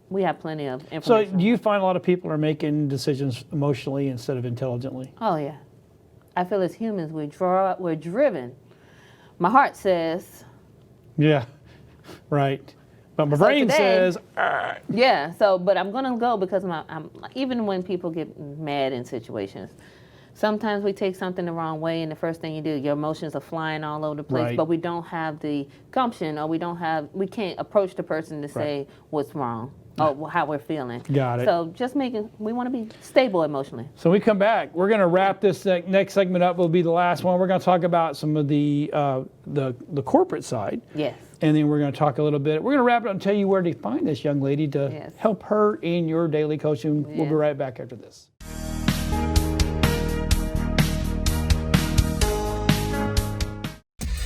We have plenty of So information. do you find a lot of people are making decisions emotionally instead of intelligently? Oh, yeah. I feel as humans, we're driven. My heart says... Yeah, right. But my brain says... Yeah, but I'm going to go because even when people get mad in situations, sometimes we take something the wrong way and the first thing you do, your emotions are flying all over the place, but we don't have the gumption or we can't approach the person to say what's wrong. Oh, how we're feeling. Got it. So we want to be stable emotionally. So when we come back, we're going to wrap this next segment up. Will be the last one. We're going to talk about some of the corporate side. Yes. And then we're going to talk a little bit. We're going to wrap it up and tell you where to find this young lady to help her in your daily coaching. We'll be right back after this.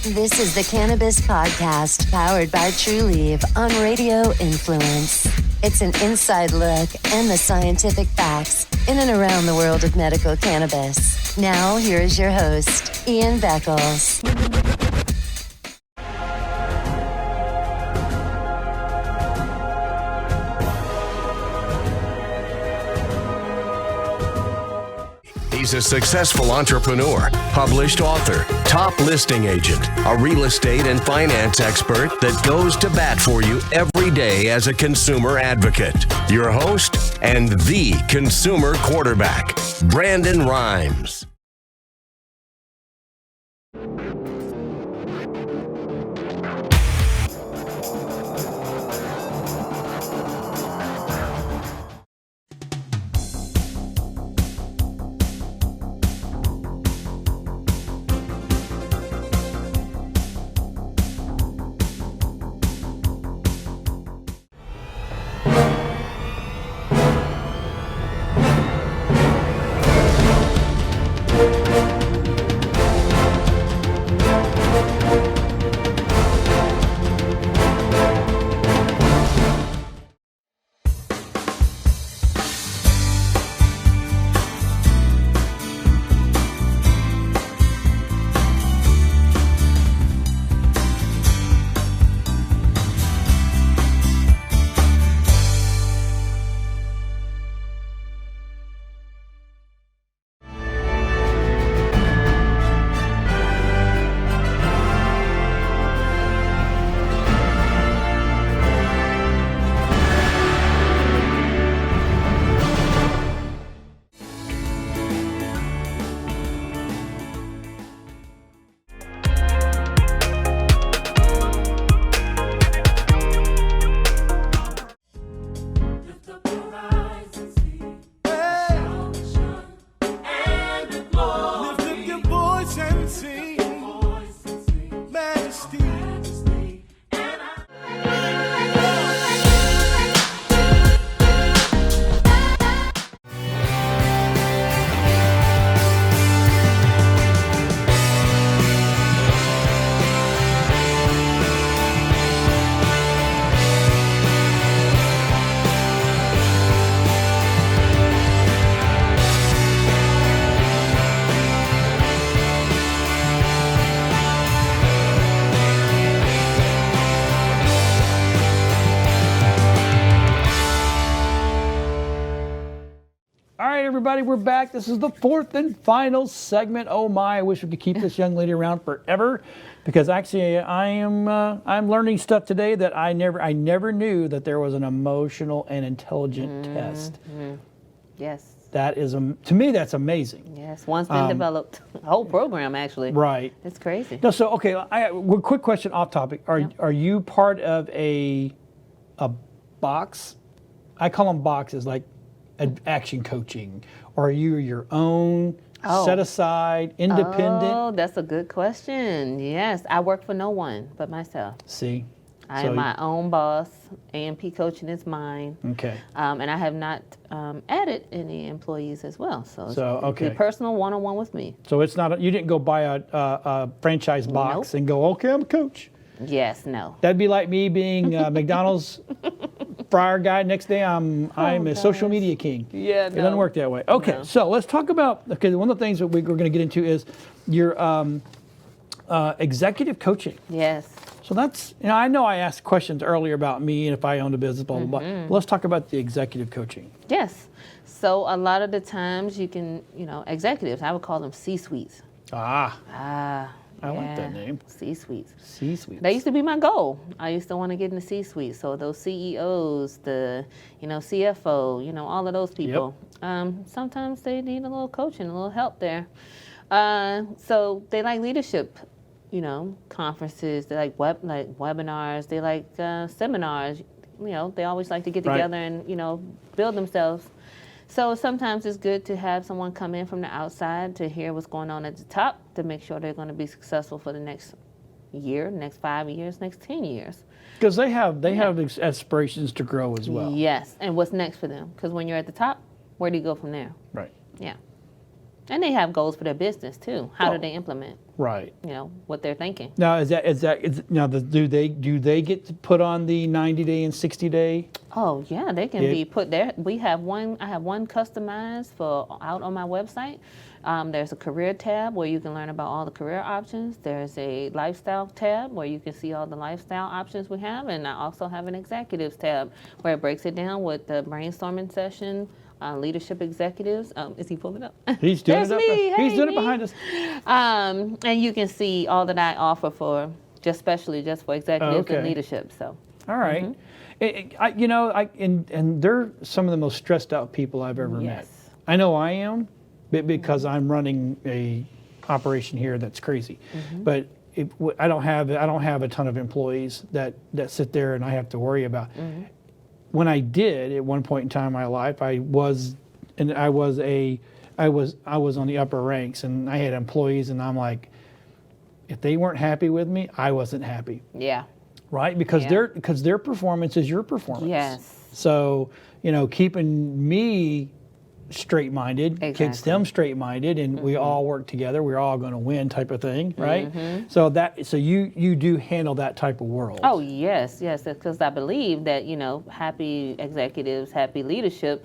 This is the Cannabis Podcast, powered by Trulieve on Radio Influence. It's an inside look and the scientific facts in and around the world of medical cannabis. Now, here is your host, Ian Beckles. He's a successful entrepreneur, published author, top listing agent, a real estate and finance expert that goes to bat for you every day as a consumer advocate. Your host and the consumer quarterback, Brandon Rhymes. everybody, we're back. This is the fourth and final segment. Oh my, I wish we could keep this young lady around forever, because actually I'm learning stuff today that I never knew that there was an emotional and intelligent test. Yes. That is, to me, that's amazing. Yes, one's been developed. A whole program, actually. Right. It's crazy. No, so, okay, quick question off topic. Are you part of a box? I call them boxes, like action coaching. Or are you your own, set aside, independent? Oh, that's a good question. Yes, I work for no one but myself. See? I am my own boss. A&P Coaching is mine. Okay. And I have not added any employees as well. So okay. it's a personal one-on-one with me. So it's not, you didn't go buy a franchise box and go, okay, I'm a coach. Yes, no. That'd be like me being McDonald's fryer guy. Next day, I'm a social media king. Yeah, It doesn't work that way. Okay, so let's talk about, one of the things that we're going to get into is your executive coaching. Yes. So that's, I know I asked questions earlier about me and if I owned a business, blah, blah, blah. Let's talk about the executive coaching. Yes. So a lot of the times you can, executives, I would call them C-suites. I like that name. C-suites. C-suites. That used to be my goal. I used to want to get in the C-suite. So those CEOs, the, CFO, all of those people. Yep. Sometimes they need a little coaching, a little help there. So they like leadership, conferences. They like webinars. They like seminars. They always like to get together and, build themselves. So sometimes it's good to have someone come in from the outside to hear what's going on at the top to make sure they're going to be successful for the next year, next 5 years, next 10 years. Because they have aspirations to grow as well. Yes, and what's next for them? Because when you're at the top, where do you go from there? Right. Yeah. And they have goals for their business too. How do they implement? Right. What they're thinking. Now, do they get to put on the 90-day and 60-day? Oh yeah, they can be put there. I have one customized out on my website. There's a career tab where you can learn about all the career options. There's a lifestyle tab where you can see all the lifestyle options we have, and I also have an executives tab where it breaks it down with the brainstorming session. Leadership executives. Is he pulling up? He's doing it up. He's doing it behind us. And you can see all that I offer for especially for executives and leadership. So. All right. And they're some of the most stressed out people I've ever met. I know I am, because I'm running a operation here that's crazy. But I don't have a ton of employees that sit there and I have to worry about. When I did at one point in time in my life, I was on the upper ranks, and I had employees, and I'm like, if they weren't happy with me, I wasn't happy. Yeah. Right? Because their performance is your performance. Yes. So, keeping me straight-minded keeps them straight-minded, and we all work together. We're all going to win, type of thing, right? So you do handle that type of world. Oh yes, because I believe that happy executives, happy leadership.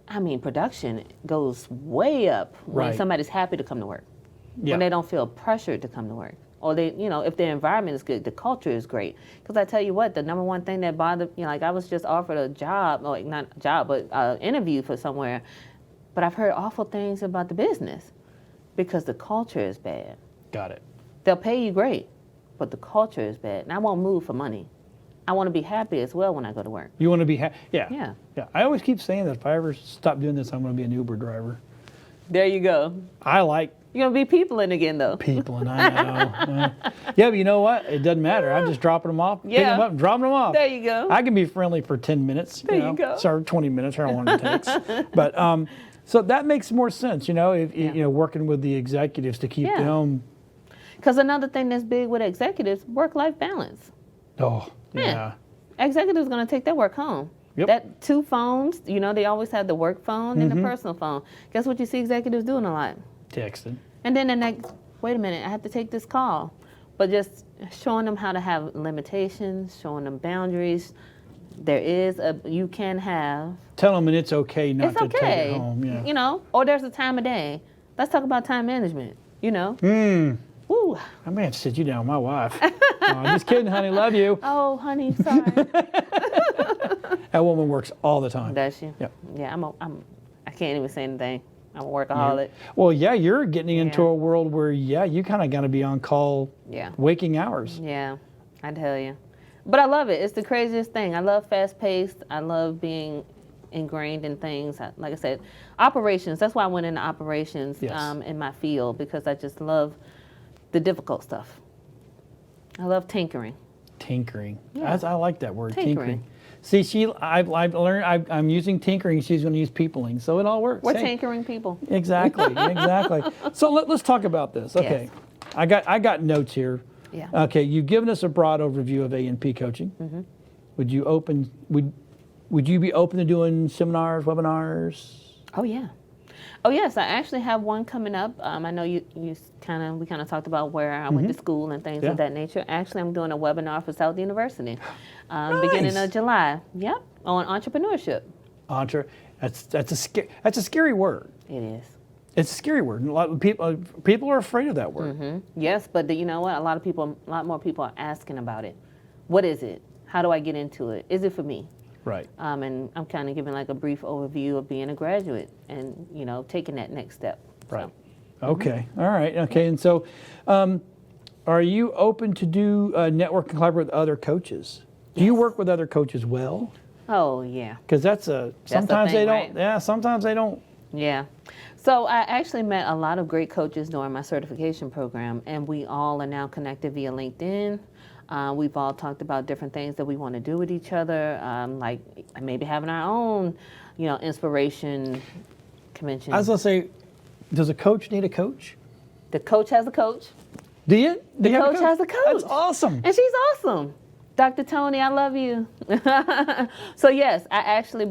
I mean, production goes way up when somebody's happy to come to work, when they don't feel pressured to come to work, or they, if their environment is good, the culture is great. Because I tell you what, the number one thing that bothered, like I was just offered a job, like not a job, but interview for somewhere, but I've heard awful things about the business because the culture is bad. Got it. They'll pay you great, but the culture is bad. And I won't move for money. I want to be happy as well when I go to work. You want to be happy? Yeah. I always keep saying that if I ever stop doing this, I'm going to be an Uber driver. There you go. You're going to be peopling again, though. Peopling, I know. Yeah, but you know what? It doesn't matter. I'm just dropping them off, picking them up, and dropping them off. There you go. I can be friendly for 10 minutes. There you go. Sorry, 20 minutes, however long it takes. But so that makes more sense, if working with the executives to keep them. Because another thing that's big with executives, work-life balance. Oh, yeah. Executives going to take their work home. Yep. That 2 phones, they always have the work phone and the personal phone. Guess what you see executives doing a lot? Texting. And then the next, wait a minute, I have to take this call. But just showing them how to have limitations, showing them boundaries. You can have. Tell them it's okay not to take it home. Yeah. Or there's a time of day. Let's talk about time management, Woo. I may have to sit you down with my wife. I'm just kidding, honey. Love you. Oh, honey, sorry. That woman works all the time. Does she? Yeah. Yeah, I can't even say anything. I'm a workaholic. Well, yeah, you're getting into a world where, you kind of got to be on call waking hours. Yeah, I tell you. But I love it. It's the craziest thing. I love fast-paced. I love being ingrained in things. Like I said, operations. That's why I went into operations in my field, because I just love the difficult stuff. I love tinkering. Tinkering. Yeah. I like that word, tinkering. See, I've learned. I'm using tinkering. She's going to use peopling, so it all works. We're tinkering people. Exactly, exactly. So let's talk about this. Okay, yes. I got notes here. Yeah. Okay, you've given us a broad overview of A&P coaching. Mm-hmm. Would you be open to doing seminars, webinars? Oh yeah. Oh yes, I actually have one coming up. I know we kind of talked about where I went to school and things of that nature. Actually, I'm doing a webinar for South University, beginning of July. Yep, on entrepreneurship. That's a scary word. It is. It's a scary word. A lot of people are afraid of that word. Mm-hmm. Yes, but you know what? A lot more people are asking about it. What is it? How do I get into it? Is it for me? Right. And I'm kind of giving like a brief overview of being a graduate and, taking that next step. Right. So. Okay. All right. Okay. And so, are you open to do network and collaborate with other coaches? Do you work with other coaches well? Oh, yeah. Because sometimes they don't. Right? Yeah, sometimes they don't. Yeah. So I actually met a lot of great coaches during my certification program, and we all are now connected via LinkedIn. We've all talked about different things that we want to do with each other, like maybe having our own, inspiration convention. I was going to say, does a coach need a coach? The coach has a coach. Do you? The coach has a coach. That's awesome. And she's awesome. Dr. Tony, I love you. So yes, I actually,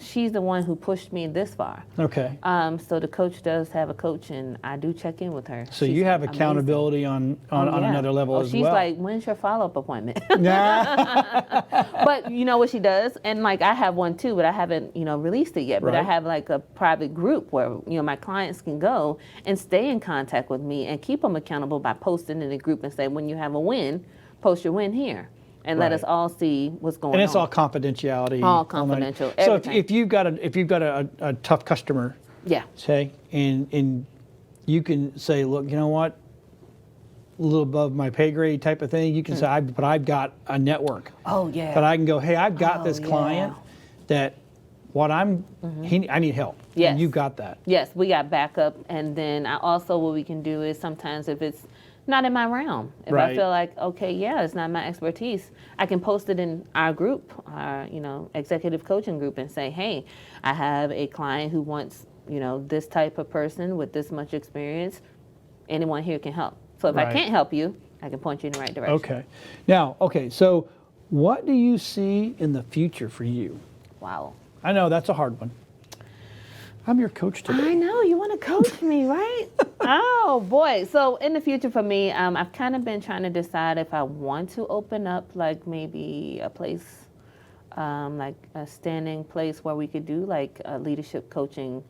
she's the one who pushed me this far. Okay. So the coach does have a coach, and I do check in with her. So you have accountability on another level as well. She's like, when's your follow-up appointment? But you know what she does? And like I have one too, but I haven't, released it yet. But I have like a private group where, my clients can go and stay in contact with me and keep them accountable by posting in the group and say, when you have a win, post your win here and let us all see what's going on. And it's all confidentiality. All confidential. So if you've got a tough customer, say, and you can say, look, you know what, a little above my pay grade type of thing, you can say, but I've got a network. Oh yeah. But I can go, hey, I've got this client that I need help. Yes. And you got that. Yes, we got backup, and then what we can do is sometimes if it's not in my realm. If I feel like, okay, it's not my expertise, I can post it in our group, our, executive coaching group, and say, hey, I have a client who wants, this type of person with this much experience. Anyone here can help. So if I can't help you, I can point you in the right direction. Okay. Now, so what do you see in the future for you? Wow. I know that's a hard one. I'm your coach today. I know, you want to coach me, right? Oh boy. So in the future for me, I've kind of been trying to decide if I want to open up like maybe a place, like a standing place where we could do like leadership coaching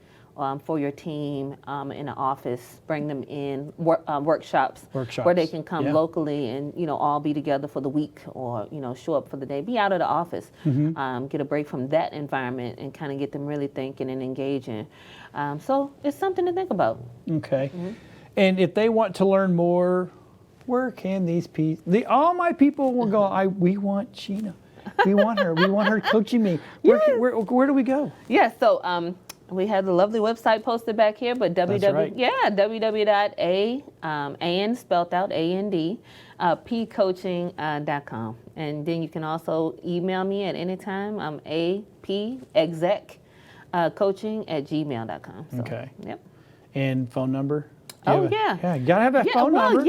for your team in an office, bring them in, workshops where they can come locally and, all be together for the week or, show up for the day, be out of the office, get a break from that environment and kind of get them really thinking and engaging. So it's something to think about. Okay. Mm-hmm. And if they want to learn more, where can these people, all my people will go, we want Sheena. We want her coaching me. Where do we go? Yeah, so we have the lovely website posted back here, but www.and spelled out A&D, pcoaching.com. And then you can also email me at any time. I'm apexec coaching@gmail.com. So, okay. Yep. And phone number? Yeah, you gotta have that phone number.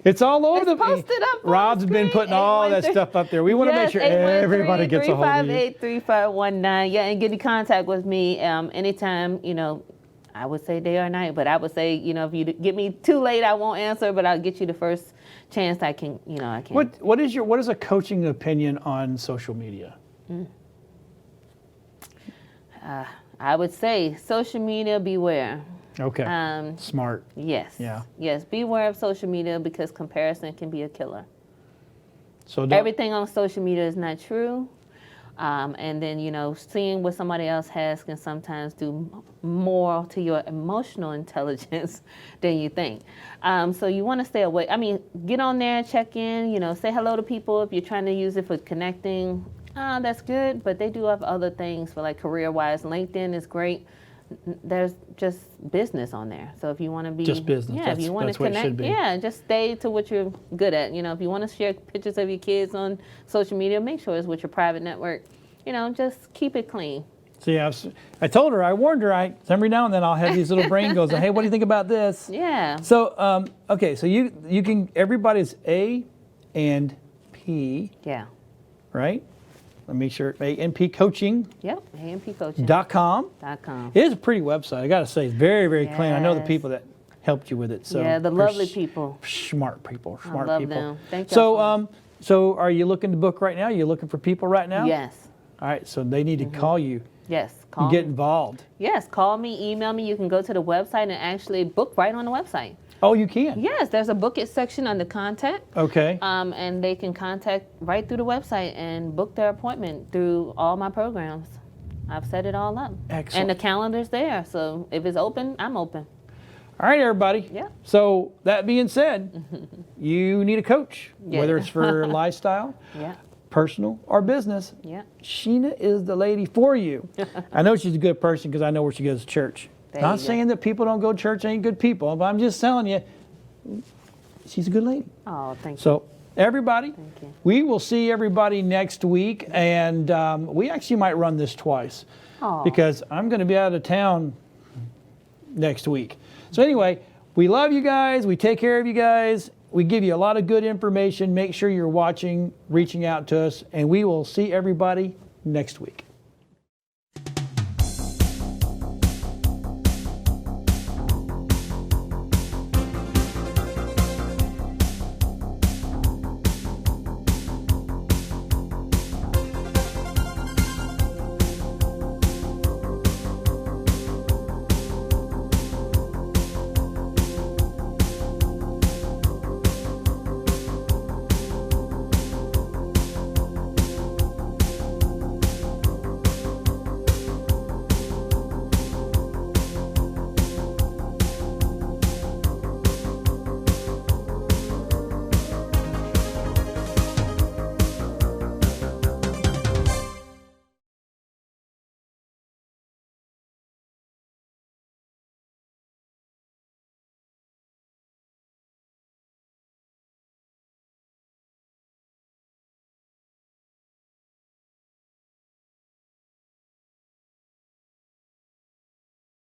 It's all over the place. Rod's been putting all that stuff up there. We want to make sure everybody gets a hold of you. 813-3519. Yeah, and get in contact with me anytime, I would say day or night, but I would say, if you get me too late, I won't answer, but I'll get you the first chance I can, I can. What is a coaching opinion on social media? I would say social media, beware. Okay. Smart. Yes. Yeah. Yes. Beware of social media because comparison can be a killer. So everything on social media is not true. And then, seeing what somebody else has can sometimes do more to your emotional intelligence than you think. So you want to stay away. I mean, get on there, check in, say hello to people if you're trying to use it for connecting. That's good, but they do have other things for like career-wise. LinkedIn is great. There's just business on there. So if you want to be just business, if you want to connect, just stay to what you're good at. If you want to share pictures of your kids on social media, make sure it's with your private network. Just keep it clean. See, I told her, I warned her, every now and then I'll have these little brain goes, hey, what do you think about this? Yeah. So, okay, so you can, everybody's A and P. Yeah. Right? Let me make sure, A&P Coaching. Yep, A&P Coaching. .com. It is a pretty website. I got to say, it's very, very clean. I know the people that helped you with it. So yeah, the lovely people. Smart people. I love them. Thank you. So are you looking to book right now? Are you looking for people right now? Yes. All right, so they need to call you. Yes, call get involved. Yes, call me, email me. You can go to the website and actually book right on the website. Oh, you can? Yes, there's a book it section under contact. Okay. And they can contact right through the website and book their appointment through all my programs. I've set it all up. Excellent. And the calendar's there, so if it's open, I'm open. All right, everybody. Yeah. So that being said, you need a coach, whether it's for lifestyle, personal, or business. Yeah. Sheena is the lady for you. I know she's a good person because I know where she goes to church. Not saying that people don't go to church ain't good people, but I'm just telling you, she's a good lady. Oh, thank you. So everybody, we will see everybody next week, and we actually might run this twice because I'm going to be out of town next week. So anyway, we love you guys. We take care of you guys. We give you a lot of good information. Make sure you're watching, reaching out to us, and we will see everybody next week.